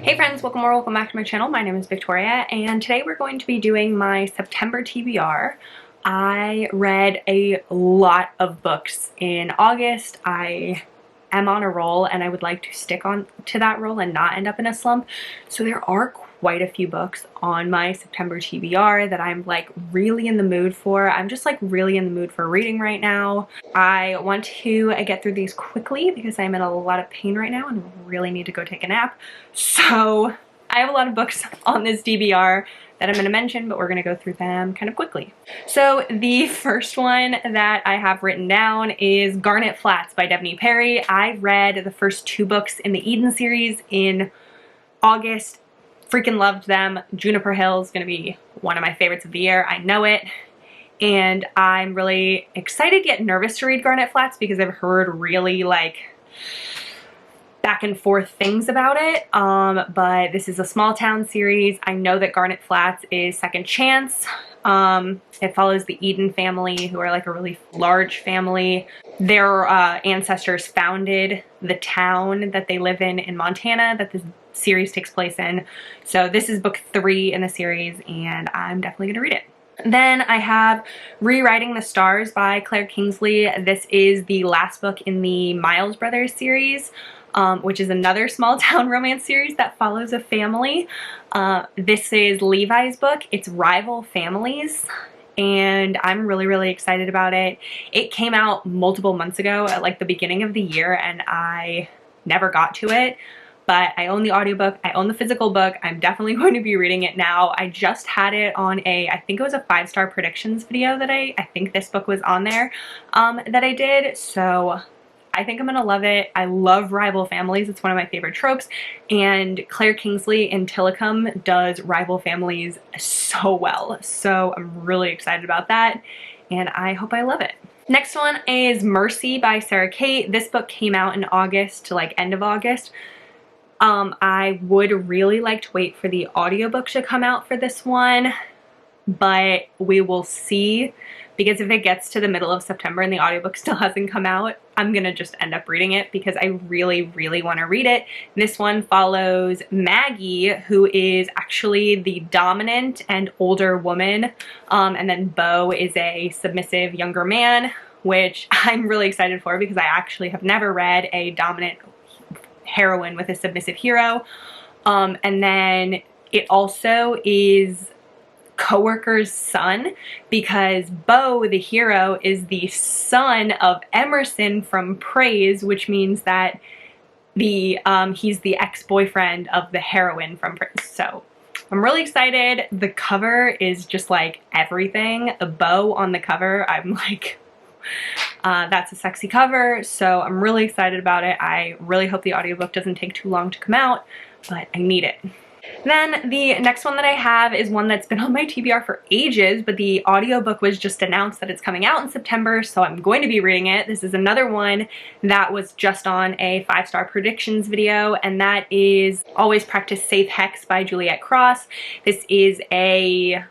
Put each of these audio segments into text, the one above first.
Hey friends, welcome back to my channel. My name is Victoria, and today we're going to be doing my September TBR. I read a lot of books in August. I am on a roll, and I would like to stick on to that roll and not end up in a slump. So there are quite a few books on my September TBR that I'm like really in the mood for. I'm just like really in the mood for reading right now. I want to get through these quickly because I'm in a lot of pain right now and really need to go take a nap. So I have a lot of books on this TBR that I'm going to mention, but we're going to go through them kind of quickly. So the first one that I have written down is Garnet Flats by DEVNEY Perry. I read the first two books in the Eden series in August. Freaking loved them. Juniper Hill is going to be one of my favorites of the year. I know it. And I'm really excited yet nervous to read Garnet Flats because I've heard really like back and forth things about it. But this is a small town series. I know that Garnet Flats is second chance. It follows the Eden family, who are like a really large family. Their ancestors founded the town that they live in Montana that this series takes place in. So this is book 3 in the series, and I'm definitely gonna read it. Then I have Rewriting the Stars by Claire Kingsley. This is the last book in the Miles Brothers series, which is another small town romance series that follows a family. This is Levi's book. It's Rival Families, and I'm really excited about it. It came out multiple months ago at like the beginning of the year, and I never got to it. But I own the audiobook, I own the physical book, I'm definitely going to be reading it now. I just had it on I think it was a 5-star predictions video that I think this book was on there, that I did. So I think I'm gonna love it. I love rival families, it's one of my favorite tropes. And Claire Kingsley in Tillicum does rival families so well. So I'm really excited about that, and I hope I love it. Next one is Mercy by Sarah Kate. This book came out in August to like end of August. I would really like to wait for the audiobook to come out for this one, but we will see, because if it gets to the middle of September and the audiobook still hasn't come out, I'm gonna just end up reading it because I really want to read it. This one follows Maggie, who is actually the dominant and older woman, and then Bo is a submissive younger man, which I'm really excited for because I actually have never read a dominant heroine with a submissive hero. And then it also is coworker's son, because Bo, the hero, is the son of Emerson from Praise, which means that he's the ex-boyfriend of the heroine from Praise. So I'm really excited. The cover is just like everything. The bow on the cover, I'm like, that's a sexy cover, so I'm really excited about it. I really hope the audiobook doesn't take too long to come out, but I need it. Then the next one that I have is one that's been on my TBR for ages, but the audiobook was just announced that it's coming out in September, so I'm going to be reading it. This is another one that was just on a 5-star predictions video, and that is Always Practice Safe Hex by Juliet Cross. This is a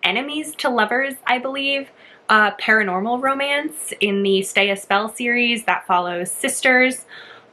enemies to lovers, I believe, paranormal romance in the Stay a Spell series that follows sisters,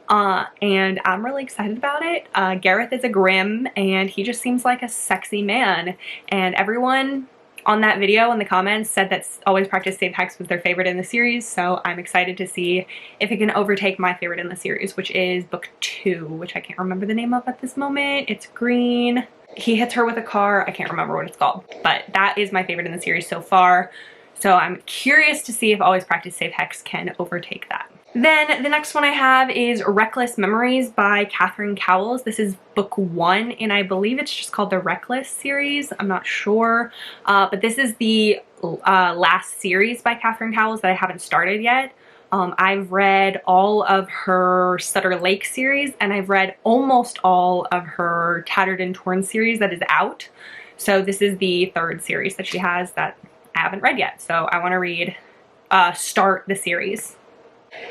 and I'm really excited about it. Gareth is a Grimm, and he just seems like a sexy man, and everyone on that video in the comments said that Always Practice Safe Hex was their favorite in the series, so I'm excited to see if it can overtake my favorite in the series, which is book 2, which I can't remember the name of at this moment. It's green. He hits her with a car. I can't remember what it's called, but that is my favorite in the series so far. So I'm curious to see if Always Practice Safe Hex can overtake that. Then the next one I have is Reckless Memories by Catherine Cowles. This is book 1, and I believe it's just called the Reckless series. I'm not sure, but this is the last series by Catherine Cowles that I haven't started yet. I've read all of her Sutter Lake series, and I've read almost all of her Tattered and Torn series that is out. So this is the 3rd series that she has that I haven't read yet, so I want to start the series.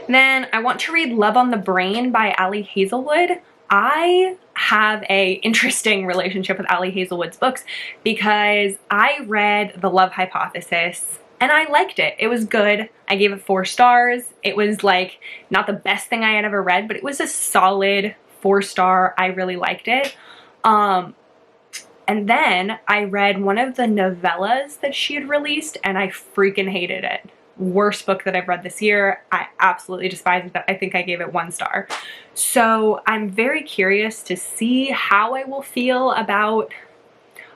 Then I want to read Love on the Brain by Ali Hazelwood. I have a interesting relationship with Ali Hazelwood's books because I read The Love Hypothesis and I liked it. It was good. I gave it 4 stars. It was like not the best thing I had ever read, but it was a solid 4-star. I really liked it. And then I read one of the novellas that she had released and I freaking hated it. Worst book that I've read this year. I absolutely despise it. I think I gave it 1 star. So I'm very curious to see how I will feel about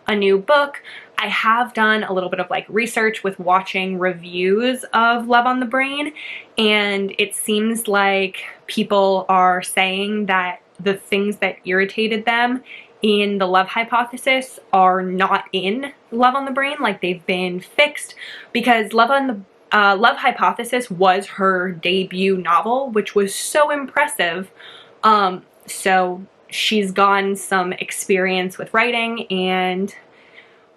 a new book. I have done a little bit of like research with watching reviews of Love on the Brain, and it seems like people are saying that the things that irritated them in The Love Hypothesis are not in Love on the Brain, like they've been fixed, because Love Hypothesis was her debut novel, which was so impressive. So she's gotten some experience with writing and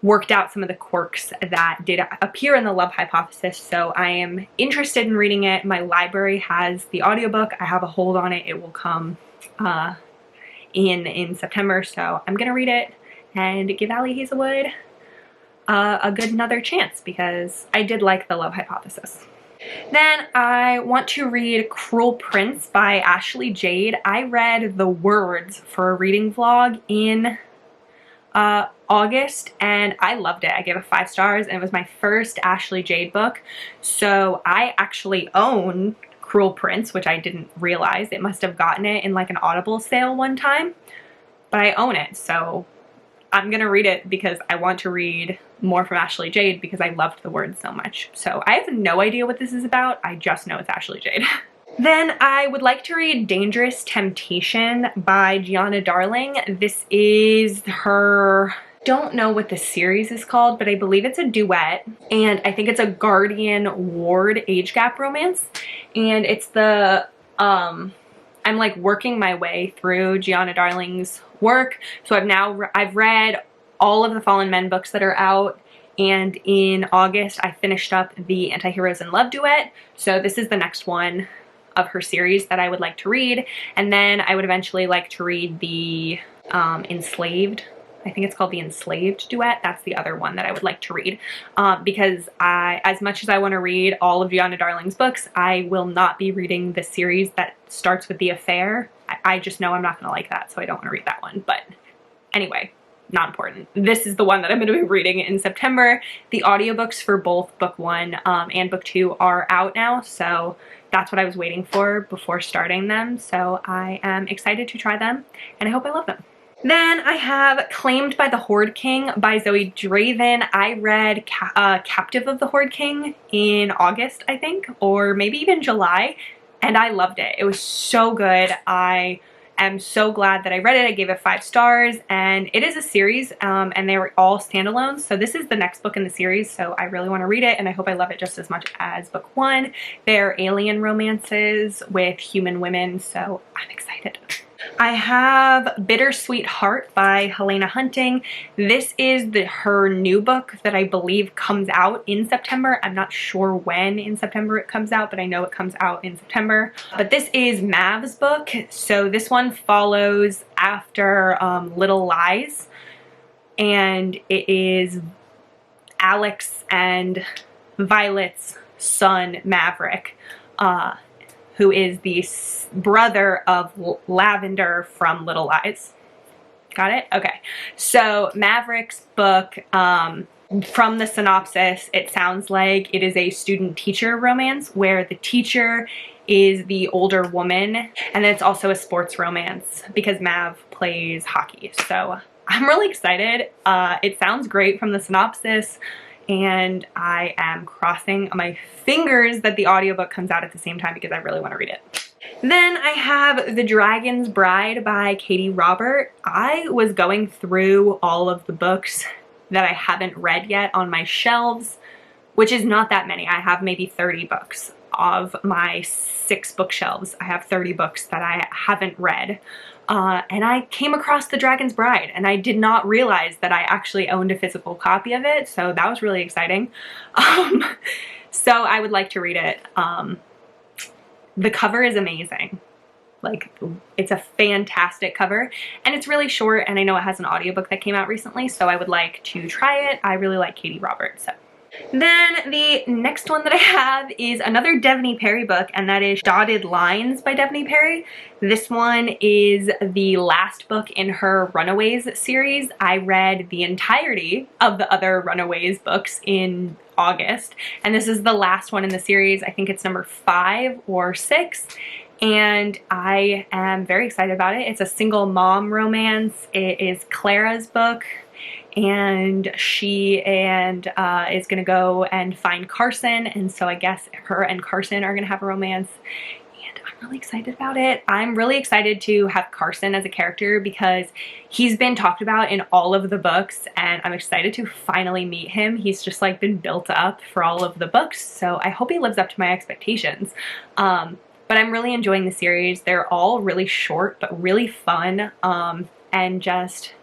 worked out some of the quirks that did appear in The Love Hypothesis, so I am interested in reading it. My library has the audiobook. I have a hold on it. It will come in September, so I'm gonna read it and give Ali Hazelwood a good another chance, because I did like The Love Hypothesis. Then I want to read Cruel Prince by Ashley Jade. I read the words for a reading vlog in August and I loved it. I gave it 5 stars and it was my first Ashley Jade book. So I actually own Cruel Prince, which I didn't realize. It must have gotten it in like an Audible sale one time, but I own it. So I'm gonna read it because I want to read more from Ashley Jade because I loved the words so much. So I have no idea what this is about. I just know it's Ashley Jade. Then I would like to read Dangerous Temptation by Gianna Darling. This is her, don't know what the series is called, but I believe it's a duet, and I think it's a Guardian Ward age gap romance, and it's the I'm like working my way through Gianna Darling's work. So I've read all of the Fallen Men books that are out, and in August I finished up the Anti-Heroes in Love duet. So this is the next one of her series that I would like to read, and then I would eventually like to read the Enslaved. I think it's called the Enslaved duet. That's the other one that I would like to read, because as much as I want to read all of Gianna Darling's books, I will not be reading the series that starts with The Affair. I just know I'm not going to like that, so I don't want to read that one. But anyway, not important. This is the one that I'm going to be reading in September. The audiobooks for both book 1 and book 2 are out now, so that's what I was waiting for before starting them. So I am excited to try them, and I hope I love them. Then I have Claimed by the Horde King by Zoe Draven. I read Captive of the Horde King in August, I think, or maybe even July, and I loved it. It was so good. I am so glad that I read it. I gave it 5 stars, and it is a series, and they were all standalones. So this is the next book in the series, so I really want to read it, and I hope I love it just as much as book 1. They're alien romances with human women, so I'm excited. I have Bittersweet Heart by Helena Hunting. This is her new book that I believe comes out in September. I'm not sure when in September it comes out, but I know it comes out in September. But this is Mav's book, so this one follows after Little Lies, and it is Alex and Violet's son, Maverick, who is the brother of Lavender from Little Lies. Got it? Okay. So Maverick's book, from the synopsis, it sounds like it is a student-teacher romance where the teacher is the older woman, and it's also a sports romance because Mav plays hockey. So I'm really excited. It sounds great from the synopsis, and I am crossing my fingers that the audiobook comes out at the same time because I really want to read it. Then I have The Dragon's Bride by Katie Robert. I was going through all of the books that I haven't read yet on my shelves, which is not that many. I have maybe 30 books. Of my 6 bookshelves, I have 30 books that I haven't read. And I came across The Dragon's Bride, and I did not realize that I actually owned a physical copy of it, so that was really exciting. So I would like to read it. The cover is amazing. Like, it's a fantastic cover, and it's really short, and I know it has an audiobook that came out recently, so I would like to try it. I really like Katie Roberts. So. Then the next one that I have is another Devney Perry book, and that is Dotted Lines by Devney Perry. This one is the last book in her Runaways series. I read the entirety of the other Runaways books in August, and this is the last one in the series. I think it's number 5 or 6. And I am very excited about it. It's a single mom romance. It is Clara's book, and she is gonna go and find Carson, and so I guess her and Carson are gonna have a romance, and I'm really excited about it. I'm really excited to have Carson as a character because he's been talked about in all of the books, and I'm excited to finally meet him. He's just like been built up for all of the books, so I hope he lives up to my expectations. But I'm really enjoying the series. They're all really short but really fun, and just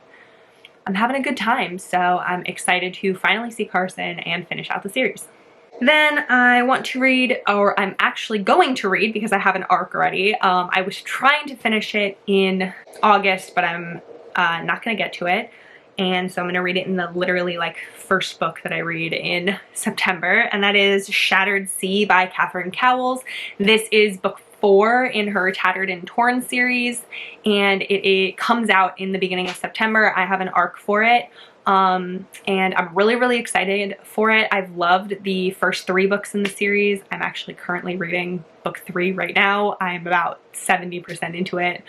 I'm having a good time, so I'm excited to finally see Carson and finish out the series. Then I want to read, or I'm actually going to read because I have an arc already. I was trying to finish it in August, but I'm not gonna get to it. And so I'm gonna read it in the literally like first book that I read in September, and that is Shattered Sea by Catherine Cowles. This is book 4 in her Tattered and Torn series, and it comes out in the beginning of September. I have an arc for it, and I'm really excited for it. I've loved the first 3 books in the series. I'm actually currently reading book 3 right now. I'm about 70% into it,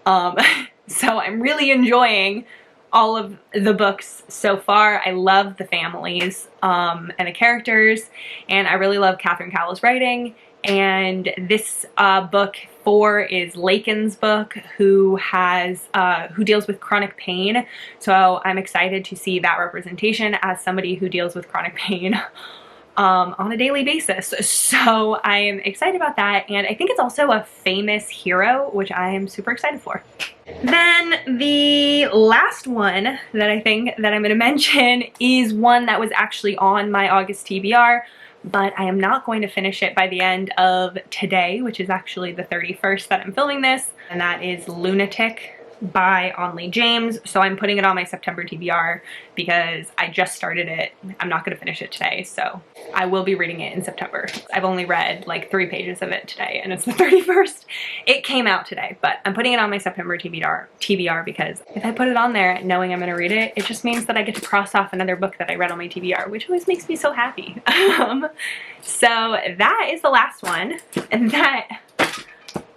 so I'm really enjoying all of the books so far. I love the families and the characters, and I really love Catherine Cowles' writing. And this book 4 is Lakin's book, who deals with chronic pain. So I'm excited to see that representation as somebody who deals with chronic pain on a daily basis. So I am excited about that, and I think it's also a famous hero, which I am super excited for. Then the last one that I think that I'm going to mention is one that was actually on my August TBR, but I am not going to finish it by the end of today, which is actually the 31st that I'm filming this, and that is Lunatic by Onley James. So I'm putting it on my September TBR because I just started it. I'm not going to finish it today, so I will be reading it in September. I've only read like 3 pages of it today, and it's the 31st. It came out today, but I'm putting it on my September TBR because if I put it on there knowing I'm going to read it, it just means that I get to cross off another book that I read on my TBR, which always makes me so happy. So that is the last one, and that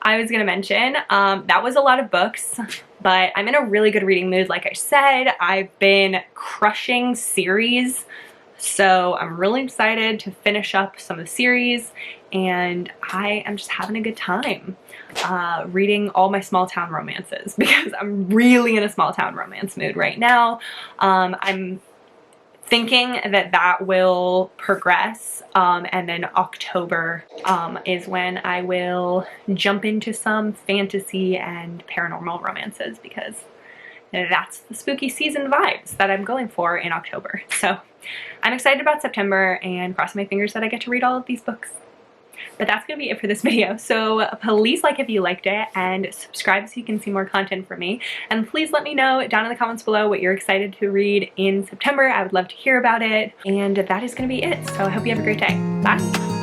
I was gonna mention. That was a lot of books, but I'm in a really good reading mood. Like I said, I've been crushing series, so I'm really excited to finish up some of the series, and I am just having a good time reading all my small town romances because I'm really in a small town romance mood right now. I'm thinking that that will progress, and then October is when I will jump into some fantasy and paranormal romances because that's the spooky season vibes that I'm going for in October. So I'm excited about September and crossing my fingers that I get to read all of these books. But that's gonna be it for this video. So please like if you liked it, and subscribe so you can see more content from me. And please let me know down in the comments below what you're excited to read in September. I would love to hear about it. And that is gonna be it. So I hope you have a great day. Bye.